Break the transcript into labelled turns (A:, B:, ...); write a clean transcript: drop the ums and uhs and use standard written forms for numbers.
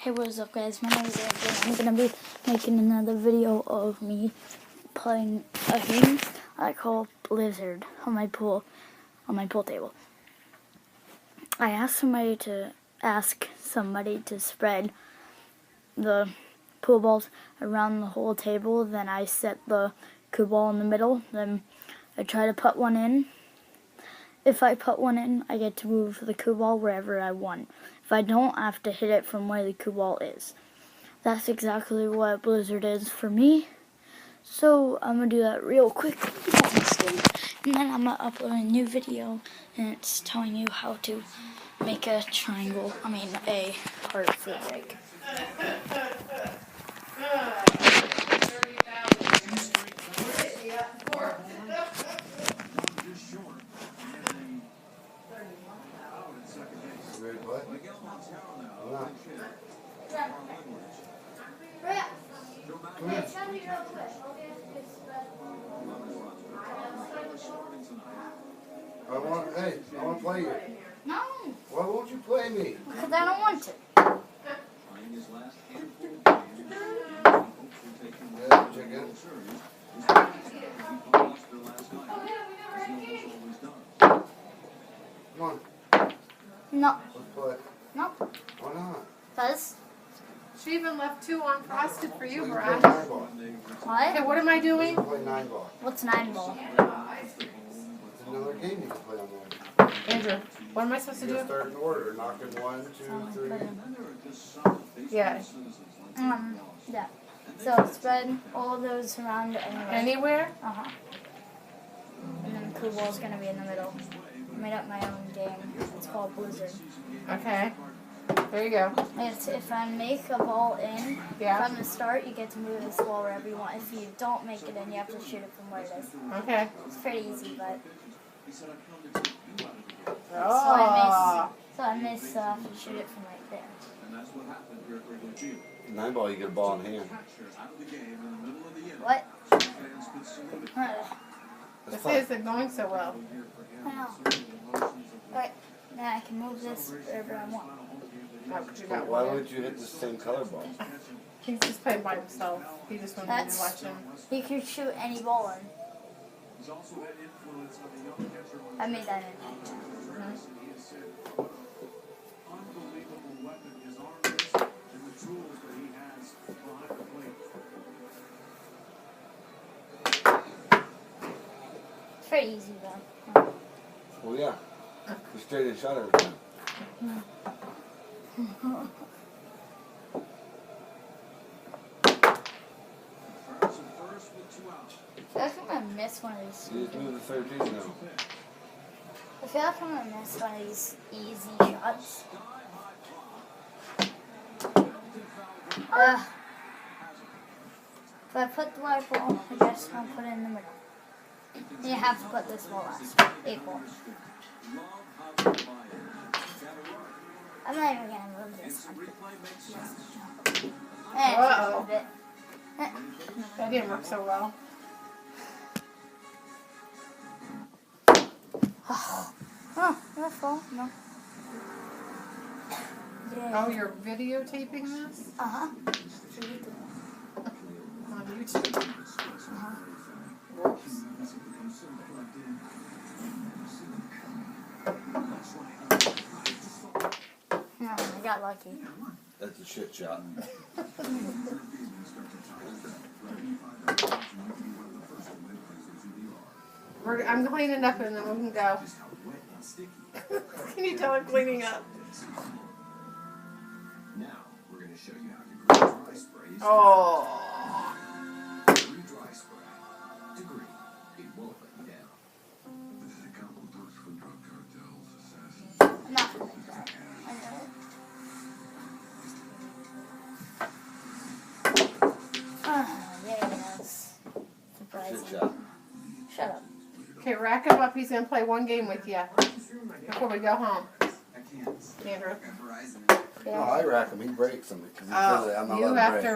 A: Hey, what is up, guys? My name is Andrew. I'm gonna be making another video of me playing a game I call Blizzard on my pool table. I asked somebody to spread the pool balls around the whole table. Then I set the cue ball in the middle. Then I try to put one in. If I put one in, I get to move the cue ball wherever I want. If I don't, I have to hit it from where the cue ball is. That's exactly what Blizzard is for me. So I'm going to do that real quick. And then I'm going to upload a new video, and it's telling you how to make a heart for a break.
B: I want to play you.
A: No.
B: Why won't you play me?
A: Because I don't want to.
B: Yeah, chicken. Come on,
A: No.
B: let's play.
A: No.
B: Why not?
A: Because.
C: She even left 2 unfrosted for you,
B: We can
C: Brad.
B: play 9 ball.
A: What?
C: Okay, what am I
B: We
C: doing?
B: can play 9 ball.
A: What's 9 ball?
B: It's another game you can play on there.
C: Andrew, what am I supposed to
B: You
C: do?
B: just start in order, knocking 1, 2, 3.
C: Yeah.
A: Yeah. So spread all those around anyway.
C: Anywhere?
A: Uh-huh. And then the cue ball's gonna be in the middle. I made up my own game. It's called Blizzard.
C: Okay. There you go.
A: If I make a ball in,
C: Yeah.
A: from the start, you get to move this ball wherever you want. If you don't make it in, you have to shoot it from where it is.
C: Okay.
A: It's pretty easy, but
C: Oh.
A: so I miss shoot it from right there.
B: 9 ball, you get a ball in hand.
A: What?
C: This isn't going so well.
A: I know. But now I can move this wherever I want.
C: No, because you got
B: Why
C: one.
B: would you hit the same color ball?
C: He's just playing by himself. He just wanted me to watch him.
A: He could shoot any ball in. I made that in. It's very easy though.
B: Well, yeah. You straight and shot every time.
A: I feel like I'm gonna miss one of these.
B: You just move the 13 now.
A: I feel like I'm gonna miss one of these easy shots. If I put the white ball, I guess I'll put it in the middle. And you have to put this ball last. 8 ball. I'm not even gonna move this one.
C: Uh-oh.
A: Move it.
C: That didn't work so well.
A: Oh, that's ball. No. Yeah.
C: Oh, you're videotaping this?
A: Uh-huh.
C: On YouTube? Whoops.
A: No, I got lucky.
B: That's a shit shot.
C: I'm cleaning up and then we can go. Can you tell I'm cleaning up?
D: Now we're going to show you how Degree Dry Spray is
C: Oh.
D: Degree Dry Spray. Degree. It won't let you down.
E: This is a couple books for drug cartels, assassins.
A: I'm not gonna make that. I know it. There it is. Surprising.
B: Shit shot.
A: Shut up.
C: Okay, rack him up. He's going to play one game with you before we go home.
D: I can't.
C: Andrew.
D: Verizon.
B: No, I rack him. He breaks them because he
C: Oh,
B: says I'm not
C: you
B: letting him
C: have
B: break.
C: to